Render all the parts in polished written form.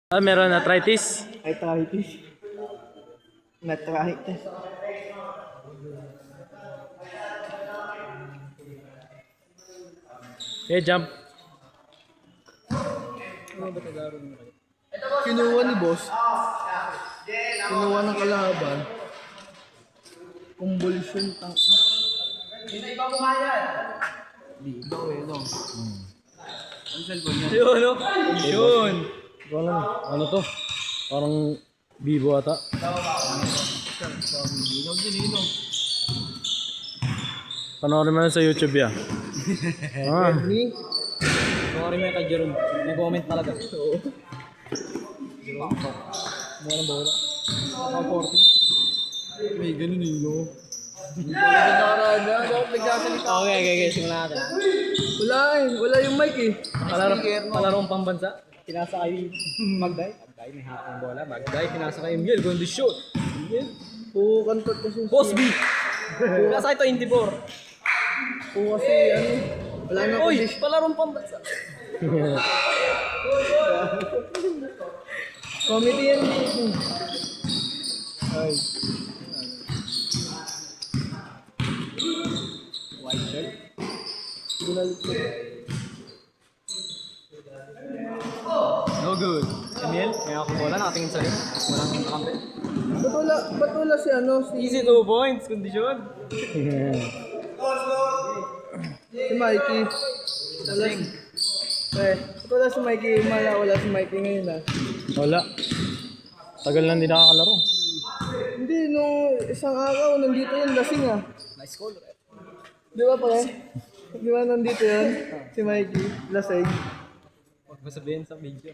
Meron arthritis? Arthritis. Arthritis. Okay, jump. Kinuha ni boss. Kinuha ng kalaban. Convulsion tang. Hindi ba mo kaya? Di daw eh, no. Ang cellphone niya. Yun, no? Yun. Ano to? Parang Vivo ata. Panoorin mo na sa YouTube yan. Sorry mo kay Jerome. May comment talaga. Oo. Mura bola. Ang 40. May ganun yun, no? Okay, simulan natin. Wala yung mic eh. Palarong pambansa. Pinasa kay Magday. Magday, may hawak ng bola. Magday, pinasa kay Miguel. Going to shoot. Miguel. Oo, kantot kasi. Boss B! Pinasa kay 24. Oo, kasi ano. Wala na Uy! Palarong pambansa. Comedy yan. Ay. White shirt. No good. Emil, may ako bola. Nakatingin sa'yo. Walang kakampi. Ba't wala si ano? Easy 2 points. Kondisyon. Si Mikey. Lasing. Ba't wala si Mikey? Wala si Mikey ngayon ah. Wala. Tagal lang din nakakalaro. Hindi, nung isang araw, nandito yun, lasing ah. Nice call, right? Di ba pare? Di ba nandito yun? Si Mikey, lasing. Huwag mo sabihin sa video.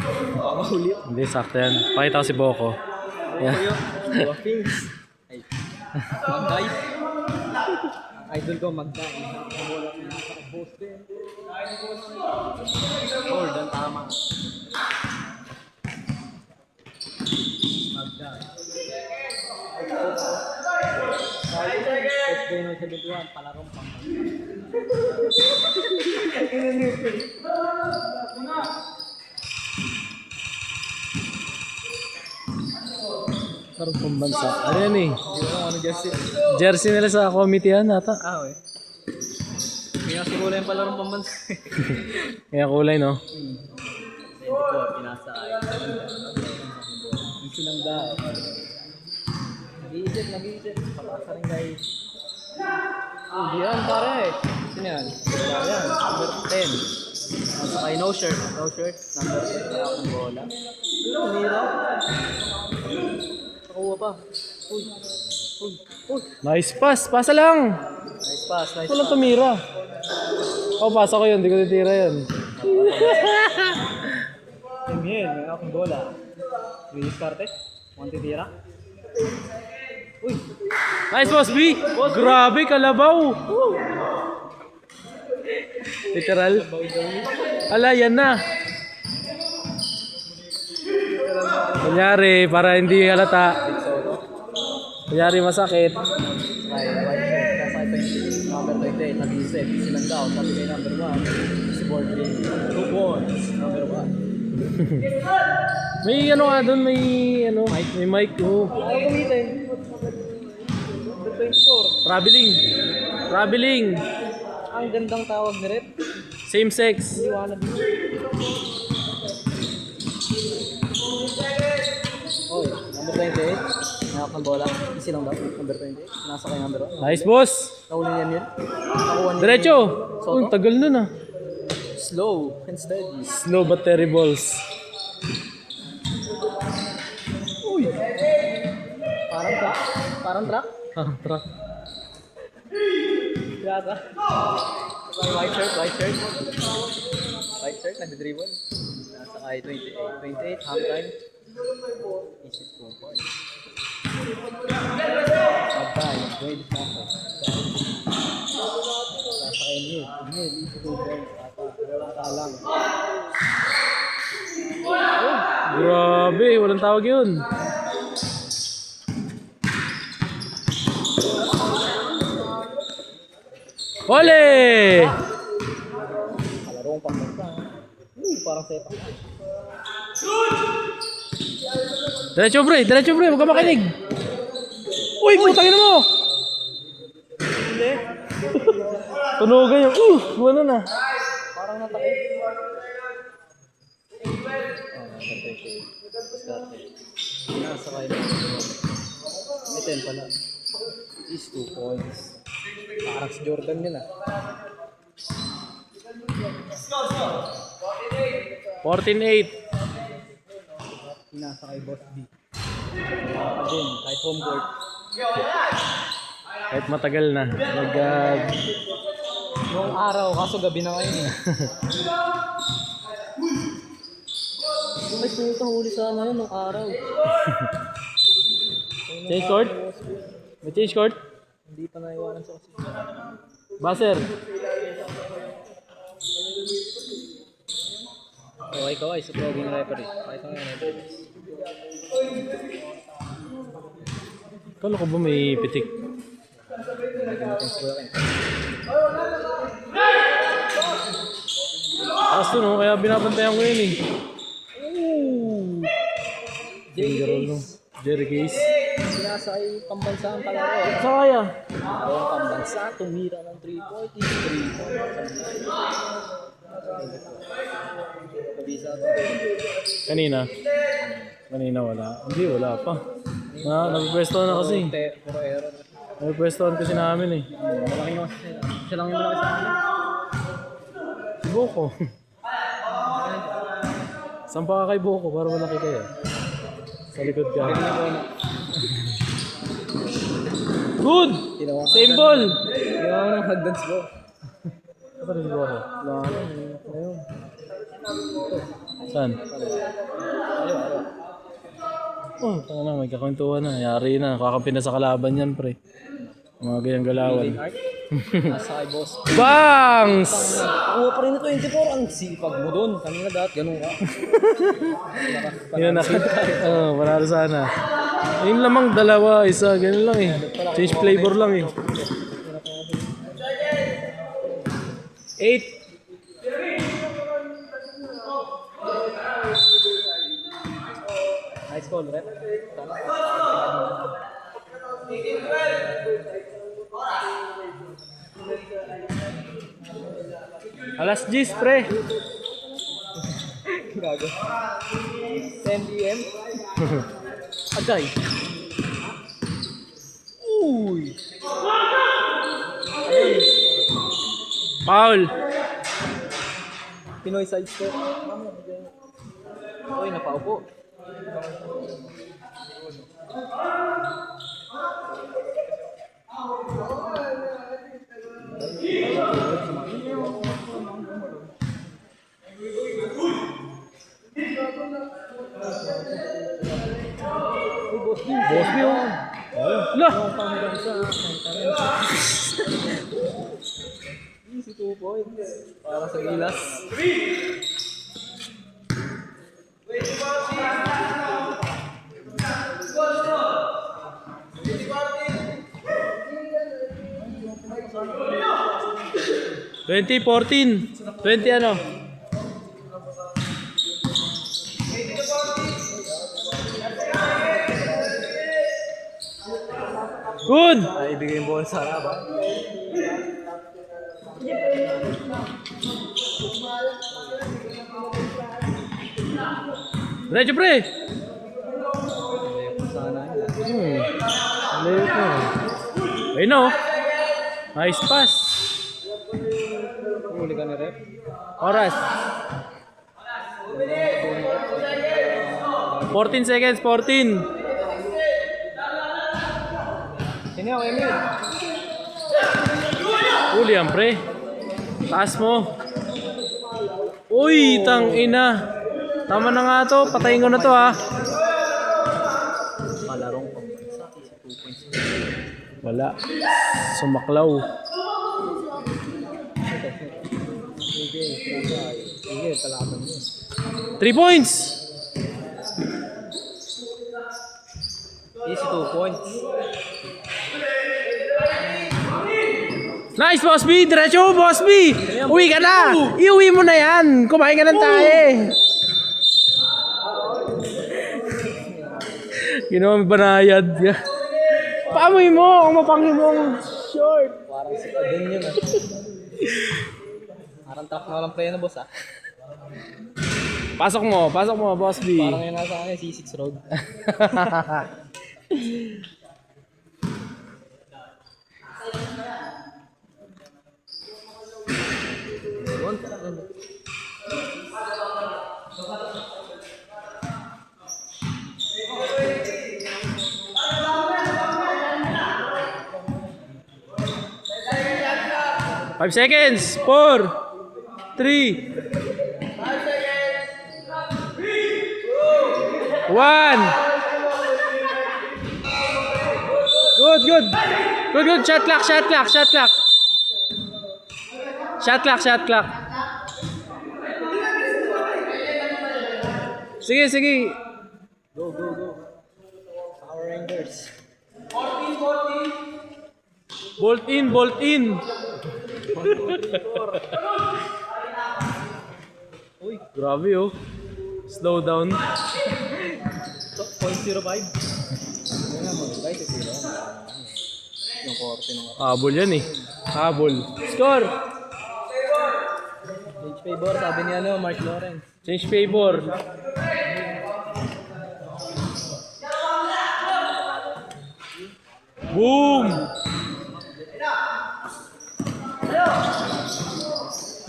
Makakahuli. Hindi, sakto yan. Pakita ko si Boko. Yan. Wafings. Ay. Magday. Idol ko, Magday. Wala ko nakaka-post din. Hold, ang tama. Magday. First day ng 71, palarong parang pambansa. Ano yan eh? Ano jersey? Jersey nila sa committee yan ata. We. Kaya siguro yung palarong pambansa. Kaya kulay no? Hindi ko, pinasa ay. Yung silang dahil. Nag-iisip. Papasa rin guys. Hindi yan pare. Sino yan? Yan. Number 10. Nasa kay no shirt. Number 10. Kaya akong bola. Nira. Nakuha pa. Uy. Nice pass! Pasa lang! Nice pass. Walang tumira. Pasa ko yun. Hindi ko titira yun. Emil, may akong bola. Luis Cartes. Monte tira. Uy. Nice boss B! Grabe, kalabaw! Literal. Ala, yan na. Kunyari, para hindi halata. Kunyari, masakit. Ay, white shirt. Kasay 20. Number 28. Nag-isip. Silang daw. Sabi kay number 1. Si Bordley. 2 points. Number 1. May ano nga doon, may ano, may mic. Oh. Ako kumitin. Number 24. Traveling. Ang gandang tawag ni Rep. Same sex. Iwanan din. Oy, number 28. Nakak ng bola. Easy lang daw. Number 28. Nasa kay number 1. Nice boss. Nakunin yan yun. Nakuha niya. Diretso. Soto? Oh, tagal nun ah. Slow and steady. Slow but terribles. Uy! Parang truck. Truck. Grata. White shirt. Nag-dribble. Nasa kay 28. Half time. Isip 2 points. Magday. Grade passer. Nasa kay Neil. Isip 2 points. Talang. Grabe, walang tawag yun. Ole! Palarong pambansa. Parang sepak. Diretso pre, huwag ka makinig. Uy, putang ina mo! Hindi. Tunugan yung, gano'n na. Parang natakip. Nagantay siya. Diskarte. Nasa kayo na. May 10 pala. Is 2 points. Parang si Jordan yun 14-8. Nasa kay Boss B. Pa din, kahit home court. Kahit matagal na. Noong araw, kaso gabi na ngayon eh. Ay, pumunta huli sana yun noong araw. Change court? May change court? Hindi pa naiwanan sa kasi. Baser. Kaway, sa poging referee. Kahit ang referee. Kala ko ba may pitik? Asto no, kaya binabantayan ko yun eh. Jerry Case. Sinasa ay pambansa ang kalaro. Sa kaya? Ang pambansa, tumira ng 3 point, is 3 point. Kabisa ito. Kanina wala. Hindi, wala pa. Nagpwestohan na kasi. Puro error. Nagpwestohan kasi namin eh. Malaki yung siya lang yung malaki sa amin. Si Boko. Sampa ka kay Boko para malaki kayo. Sa likod ka. Good! Same ball! Ginawa ko ng hagdance ko. Ito rin si Boko. Wala na. Ayun. Saan? Ayun. Oh, tanga na, may kakwentuhan na. Yari na. Kakampi na sa kalaban yan, pre. Mga ganyang galawan. Art. Nasa kay boss. Bangs! Ako pa rin na 24. Ang sipag mo doon. Kanina dahil ganun ka. Yun na nakita. Oo, panalo sana. Yun lamang dalawa, isa, ganun lang eh. Change flavor lang eh. 8. Nice call, rep. Alas 10, pre. Gago. 10 PM. Agay. Uy. Ayun. Foul. Pinoy side step. Uy, napaupo. Boss B, oh. Lah! Hanggang sa easy 2 points. Para sa gilas. ¡20, 20 ano? Good! Ay, ibigay yung ball sa harap. Diretso, pre! Sana yun. Late na. Ayun na, oh. Nice pass. Huli ka ni rep. Oras. 14 seconds, 14. Sino yung Emil? Huli yan, pre. Taas mo. Uy, tang ina. Tama na nga to. Patayin ko na to, ha. Kalarong pambansa. Easy 2 points. Wala. Sumaklaw. Sige, kalaban mo. 3 points. Easy 2 points. Nice, Boss B! Diretso, Boss B! Uwi ka na! Iuwi mo na yan! Kumain ka ng tae! Ginawa may banayad. Paamoy mo kung mapanghi mo ang short. Parang si Odin yun ah. Parang truck na walang preno boss ah. Pasok mo, Boss B. Parang yung nasa akin, C6 Road. Five seconds. 4, 3, 1. Good. Shot clock. Shot clock. Sige. Go. Power Rangers. Bolt in. Uy, Grabe oh. Slow down. 0.05. Ano nga mo, guys, zero. Yung korte ng Habol yan eh. Habol. Score! Change favor, sabi ni ano, Mark Lawrence. Change favor. Boom!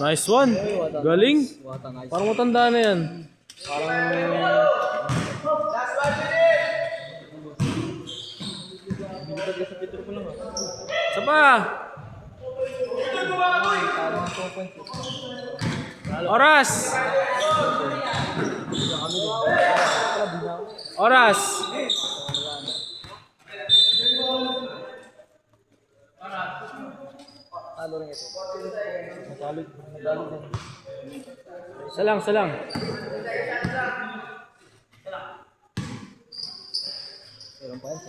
Nice one. Galing. What a nice. Parang matanda na yan. Isa pa. Oras. Talo rin ito. Natalo. Salang. Meron pa yan,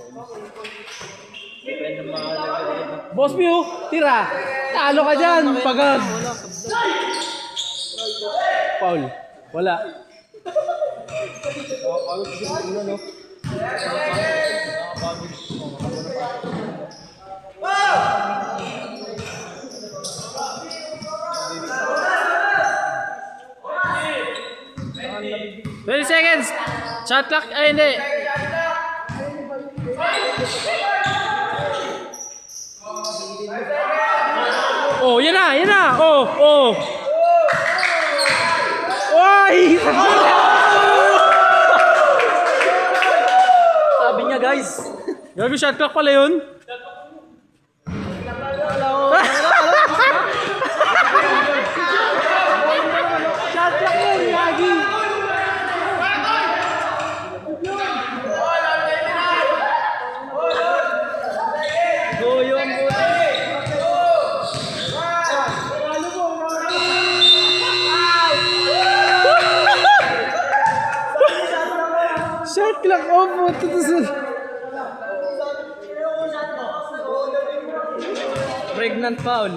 depende ng mga level. Boss Mew, tira. Talo ka dyan. Pagod. Foul. Wala. Nakapagod kasi sa ulo, no? Nakapagod. 20 seconds. Shot clock. Ay, hindi. Oh, yan na. Oh. Oy! Sabi niya, guys. Gago, shot clock pala yun. Shot clock yun, Yagi. Go yung buti. Shot clock off. Pregnant foul.